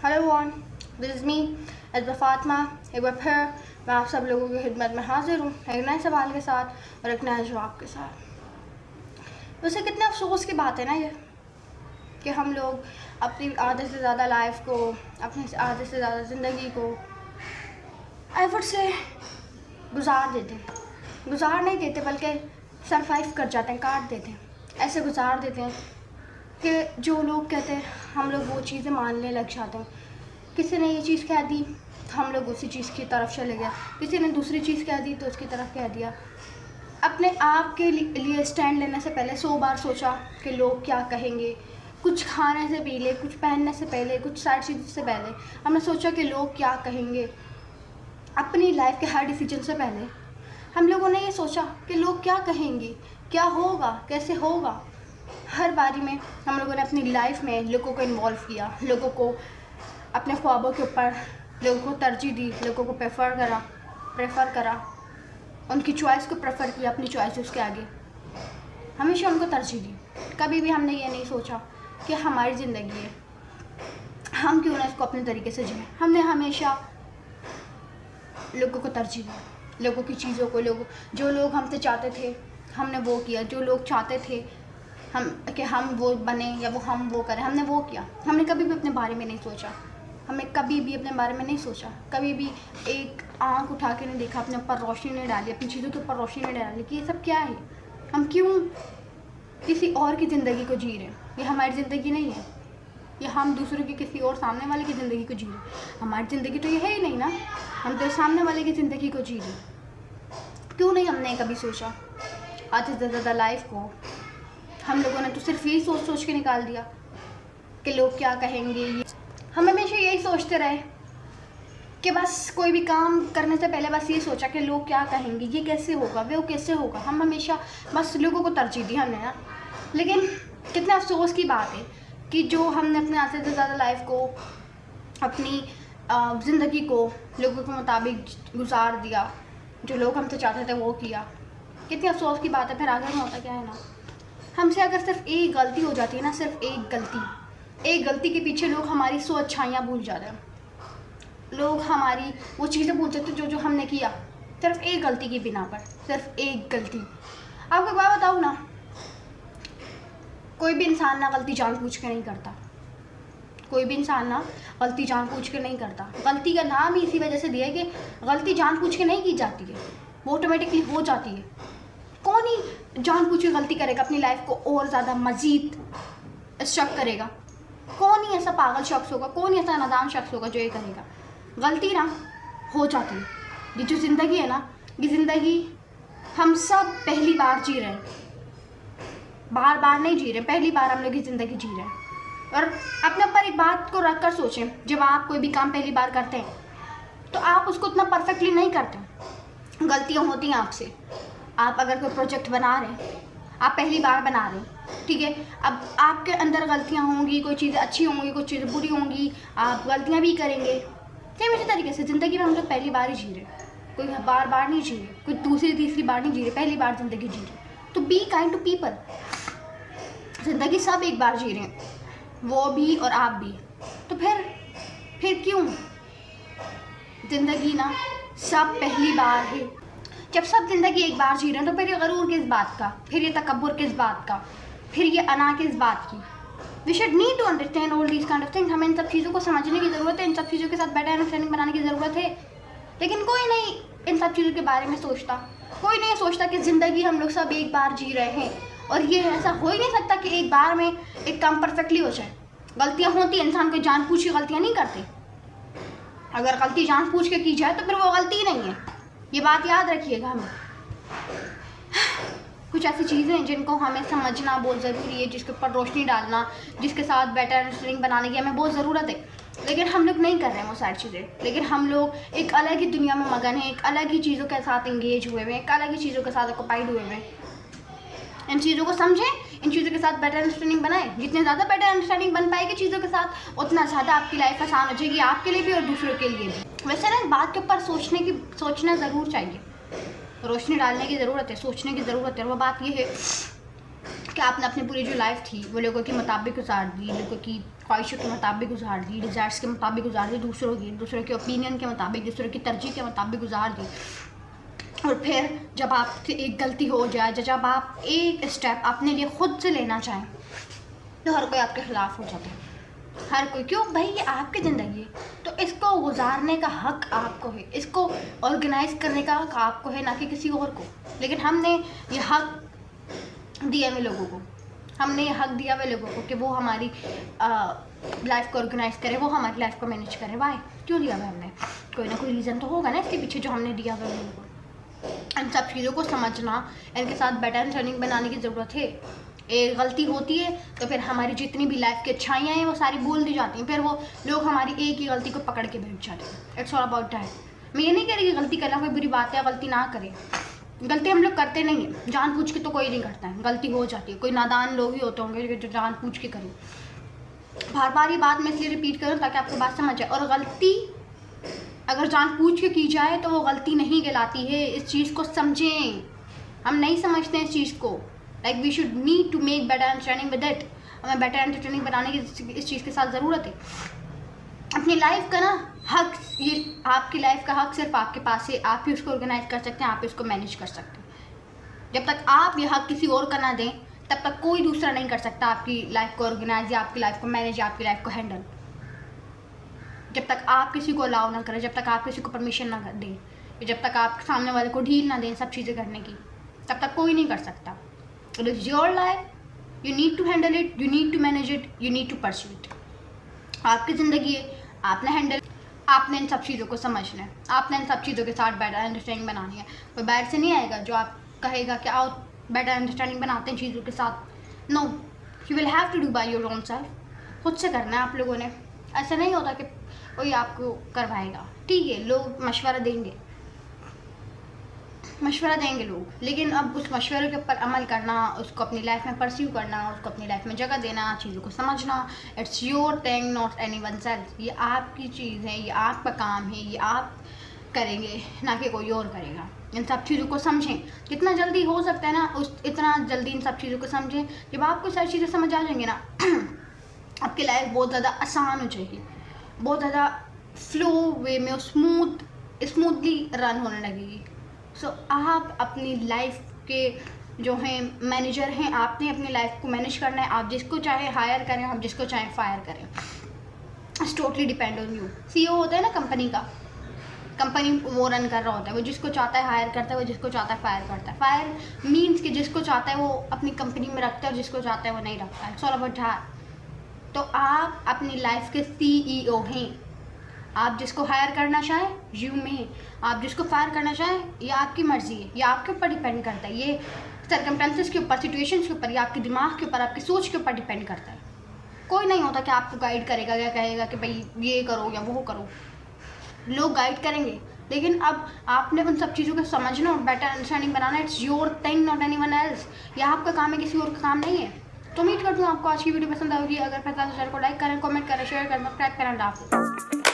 Hello one, this is me as Fatima. एक बार फिर मैं आप सब लोगों की खिदमत में हाजिर हूँ एक नए सवाल के साथ और एक नए जवाब के साथ। वैसे कितने अफसोस की बात है ना ये कि हम लोग अपनी आधे से ज़्यादा लाइफ को, अपने आधे से ज़्यादा ज़िंदगी को एफर्ट से गुजार नहीं देते बल्कि सरवाइव कर जाते हैं, काट देते हैं, ऐसे गुजार देते हैं कि जो लोग कहते हैं हम लोग वो चीज़ें मानने लग जाते हैं। किसी ने ये चीज़ कह दी तो हम लोग उसी चीज़ की तरफ चले गए, किसी ने दूसरी चीज़ कह दी तो उसकी तरफ कह दिया। अपने आप के लिए स्टैंड लेने से पहले 100 बार सोचा कि लोग क्या कहेंगे। कुछ खाने से पहले, कुछ पहनने से पहले, कुछ सारी चीज़ों से पहले हमने सोचा कि लोग क्या कहेंगे। अपनी लाइफ के हर डिसीजन से पहले हम लोगों ने ये सोचा कि लोग क्या कहेंगे, क्या होगा, कैसे होगा। हर बारी में हम लोगों ने अपनी लाइफ में लोगों को इन्वॉल्व किया, लोगों को अपने ख्वाबों के ऊपर, लोगों को तरजीह दी, लोगों को प्रेफर करा, उनकी चॉइस को प्रेफर किया अपनी चॉइसेस के आगे, हमेशा उनको तरजीह दी। कभी भी हमने ये नहीं सोचा कि हमारी ज़िंदगी है, हम क्यों ना इसको अपने तरीके से जिएं। हमने हमेशा लोगों को तरजीह दी, लोगों की चीज़ों को, जो लोग हमसे चाहते थे हमने वो किया, जो लोग चाहते थे हम वो बने या हम वो करें, हमने वो किया। हमने कभी भी अपने बारे में नहीं सोचा, कभी भी एक आँख उठा के नहीं देखा, अपने ऊपर रोशनी नहीं डाली, अपनी चीज़ों के ऊपर रोशनी नहीं डाली कि ये सब क्या है, हम क्यों किसी और की ज़िंदगी को जी रहे हैं। ये हमारी ज़िंदगी नहीं है, ये हम दूसरों की, किसी और सामने वाले की ज़िंदगी को जी रहे हैं। हमारी ज़िंदगी तो ये है ही नहीं ना, हम तो सामने वाले की ज़िंदगी को जी रहे। क्यों नहीं हमने कभी सोचा आधे से ज़्यादा लाइफ को हम लोगों ने तो सिर्फ यही सोच के निकाल दिया कि लोग क्या कहेंगे। हम हमेशा यही सोचते रहे कि बस कोई भी काम करने से पहले बस ये सोचा कि लोग क्या कहेंगे, ये कैसे होगा, वो कैसे होगा। हम हमेशा बस लोगों को तरजीह दी हमने ना। लेकिन कितना अफसोस की बात है कि जो हमने अपने आधे से ज़्यादा लाइफ को, अपनी ज़िंदगी को लोगों के मुताबिक गुजार दिया, जो लोग हमसे चाहते थे वो किया। कितनी अफसोस की बात है। फिर आगे में होता क्या है ना, हमसे अगर सिर्फ एक गलती हो जाती है ना, सिर्फ एक गलती के पीछे लोग हमारी 100 अच्छाइयाँ भूल जाते हैं। लोग हमारी वो चीज़ें भूल जाते जो हमने किया, सिर्फ एक गलती की बिना पर, सिर्फ एक गलती। आपको एक बात बताऊँ ना, कोई भी इंसान ना गलती जानबूझ के नहीं करता, गलती का नाम ही इसी वजह से दिया है कि गलती जानबूझ के नहीं की जाती है, वो ऑटोमेटिकली हो जाती है। कौन ही जानबूझ के गलती करेगा, अपनी लाइफ को और ज़्यादा मज़ीद शक करेगा। कौन ही ऐसा पागल शख्स होगा, कौन ही ऐसा नादान शख्स होगा जो ये करेगा। गलती ना हो जाती है। ये जो ज़िंदगी है ना, ये ज़िंदगी हम सब पहली बार जी रहे हैं, बार नहीं जी रहे, पहली बार हम लोग ये ज़िंदगी जी रहे हैं। और अपने ऊपर एक बात को रख कर सोचें, जब आप कोई भी काम पहली बार करते हैं तो आप उसको उतना परफेक्टली नहीं करते, गलतियाँ होती हैं आपसे। आप अगर कोई प्रोजेक्ट बना रहे हैं, आप पहली बार बना रहे हैं, ठीक है, अब आपके अंदर गलतियाँ होंगी, कोई चीज़ें अच्छी होंगी, कुछ चीज़ें बुरी होंगी, आप गलतियाँ भी करेंगे। सेम इसी तरीके से ज़िंदगी में हम लोग पहली बार ही जी रहे, कोई बार नहीं जी रहे, कोई दूसरी तीसरी बार नहीं जी रहे, पहली बार ज़िंदगी जी रहे। तो बी काइंड टू पीपल। ज़िंदगी सब एक बार जी रहे हैं, वो भी और आप भी। तो फिर क्यों ज़िंदगी ना सब पहली बार है। जब सब ज़िंदगी एक बार जी रहे हैं तो फिर ये गरूर किस बात का, फिर ये तकब्बुर किस बात का, फिर ये अना किस बात की। We should need to understand all these kind of things. हमें इन सब चीज़ों को समझने की ज़रूरत है, इन सब चीज़ों के साथ बेटर अंडरस्टैंडिंग बनाने की ज़रूरत है। लेकिन कोई नहीं इन सब चीज़ों के बारे में सोचता, कोई नहीं सोचता कि ज़िंदगी हम लोग सब एक बार जी रहे हैं और ये ऐसा हो ही नहीं सकता कि एक बार में एक काम परफेक्टली हो जाए। गलतियाँ होती हैं, इंसान कोई जानबूझ के गलतियाँ नहीं करते। अगर गलती जानबूझ के की जाए तो फिर वो गलती ही नहीं है, ये बात याद रखिएगा। हमें कुछ ऐसी चीज़ें हैं जिनको हमें समझना बहुत ज़रूरी है, जिसके ऊपर रोशनी डालना, जिसके साथ बेटर अंडरस्टैंडिंग बनाने की हमें बहुत ज़रूरत है। लेकिन हम लोग नहीं कर रहे हैं वो सारी चीज़ें। लेकिन हम लोग एक अलग ही दुनिया में मगन हैं, एक अलग ही चीज़ों के साथ इंगेज हुए हुए हैं, एक अलग ही चीज़ों के साथ ऑक्युपाइड हुए हुए हैं। इन चीज़ों को समझें, इन चीज़ों के साथ बेटर अंडरस्टैंडिंग बनाएं। जितने ज़्यादा बेटर अंडरस्टैंडिंग बन पाएगी चीज़ों के साथ, उतना ज़्यादा आपकी लाइफ आसान हो जाएगी, आपके लिए भी और दूसरों के लिए भी। वैसे ना बात के ऊपर सोचना ज़रूर चाहिए, रोशनी डालने की ज़रूरत है, सोचने की ज़रूरत है। वो बात ये है कि आपने अपनी पूरी जो लाइफ थी वो लोगों के मुताबिक गुजार दी, लोगों की ख्वाहिशों के मुताबिक गुजार दी, डिज़ायर्स के मुताबिक गुजार दी, दूसरों के ओपिनियन के मुताबिक, दूसरों की तरजीह के मुताबिक गुजार दी। और फिर जब आपसे एक गलती हो जाए, जब आप एक स्टेप अपने लिए ख़ुद से लेना चाहें तो हर कोई आपके ख़िलाफ़ हो जाता है। हर कोई, क्यों भाई, ये आपकी ज़िंदगी है, तो इसको गुजारने का हक़ आपको है, इसको ऑर्गेनाइज़ करने का हक़ आपको है, ना कि किसी और को। लेकिन हमने ये हक़ दिया हुए लोगों को, हमने ये हक़ दिया हुए लोगों को कि वो हमारी लाइफ को ऑर्गेनाइज़ करें, वो हमारी लाइफ को मैनेज करें। वाई, क्यों दिया हुआ हमने? कोई ना कोई रीज़न तो होगा ना इसके पीछे जो हमने दिया हुआ लोगों को। इन सब चीज़ों को समझना, इनके साथ बेटर अंडरस्टैंडिंग बनाने की ज़रूरत है। एक गलती होती है तो फिर हमारी जितनी भी लाइफ की अच्छाइयाँ हैं वो सारी भूल दी जाती हैं, फिर वो लोग हमारी एक ही गलती को पकड़ के बैठ जाते हैं। It's all about that. मैं ये नहीं कह रही कि गलती करना कोई बुरी बात है, गलती ना करें। गलती हम लोग करते नहीं हैं, जानबूझ के तो कोई नहीं करता है, गलती हो जाती है। कोई नादान लोग ही होते होंगे जो जानबूझ के करें। बार बार ये बात मैं इसलिए रिपीट करूँ ताकि आपको बात समझ आए। और गलती अगर जानबूझ के की जाए तो वो गलती नहीं कहलाती है। इस चीज़ को समझें, हम नहीं समझते हैं इस चीज़ को। Like we should need to make better understanding with it. हमें बेटर अंडरस्टैंडिंग बनाने की इस चीज़ के साथ ज़रूरत है। अपनी लाइफ का ना हक, ये आपकी लाइफ का हक सिर्फ आपके पास है। आप ही उसको ऑर्गेनाइज कर सकते हैं, आप ही उसको मैनेज कर सकते हैं। जब तक आप ये हक किसी और का ना दें तब तक कोई दूसरा नहीं कर सकता आपकी लाइफ को ऑर्गेनाइज या आपकी लाइफ को मैनेज या आपकी लाइफ को हैंडल। जब तक आप किसी को अलाउ ना करें, जब तक आप किसी को परमिशन ना दें, जब तक आप सामने वाले को ढील ना दें सब चीज़ें करने की, तब तक कोई नहीं कर सकता। It is your life, you need to handle it, you need to manage it, you need to pursue it. आपकी ज़िंदगी है, आपने हैंडल, आपने इन सब चीज़ों को समझना है, आपने इन सब चीज़ों के साथ बेटर अंडरस्टैंडिंग बनानी है। कोई बाहर से नहीं आएगा जो आप कहेगा कि आओ बेटर अंडरस्टैंडिंग बनाते हैं चीज़ों के साथ। No, you will have to do by your own self. खुद से करना है आप लोगों ने। ऐसा नहीं होता कि कोई आपको करवाएगा। ठीक है, लोग मशवरा देंगे लोग, लेकिन अब उस मशवरे के ऊपर अमल करना, उसको अपनी लाइफ में परस्यू करना, उसको अपनी लाइफ में जगह देना, चीज़ों को समझना, it's your thing not anyone's else. ये आपकी चीज़ है, ये आपका काम है, ये आप करेंगे ना कि कोई और करेगा। इन सब चीज़ों को समझें, जितना जल्दी हो सकता है ना इतना जल्दी इन सब चीज़ों को समझें। जब आपको सारी चीज़ें समझ आ जाएंगी ना आपकी लाइफ बहुत ज़्यादा आसान हो जाएगी, बहुत ज़्यादा फ्लो वे में स्मूथली रन होने लगेगी। सो आप अपनी लाइफ के जो हैं मैनेजर हैं, आपने अपनी लाइफ को मैनेज करना है। आप जिसको चाहे हायर करें, आप जिसको चाहे फायर करें, it's totally depend on you. CEO होता है ना कंपनी का, कंपनी वो रन कर रहा होता है, वो जिसको चाहता है हायर करता है, वो जिसको चाहता है फायर करता है। फायर मीन्स कि जिसको चाहता है वो अपनी कंपनी में रखता है और जिसको चाहता है वो नहीं रखता है। It's all about that. तो आप अपनी लाइफ के CEO हैं। आप जिसको हायर करना चाहें यू में, आप जिसको फायर करना चाहें ये आपकी मर्ज़ी है, ये आपके ऊपर डिपेंड करता है। ये सर्कमस्टेंसेस के ऊपर, सिचुएशंस के ऊपर, ये आपके दिमाग के ऊपर, आपकी सोच के ऊपर डिपेंड करता है। कोई नहीं होता कि आपको गाइड करेगा या कहेगा कि भाई ये करो या वो करो। लोग गाइड करेंगे, लेकिन अब आपने उन सब चीज़ों को समझना और better understanding banana. It's your thing not anyone else. यह आपका काम है, किसी और का काम नहीं है। तो उम्मीद करती हूँ आपको आज की वीडियो पसंद आएगी। अगर पसंद है तो चैनल को लाइक करें, कमेंट करें, शेयर करें, सब्सक्राइब करें।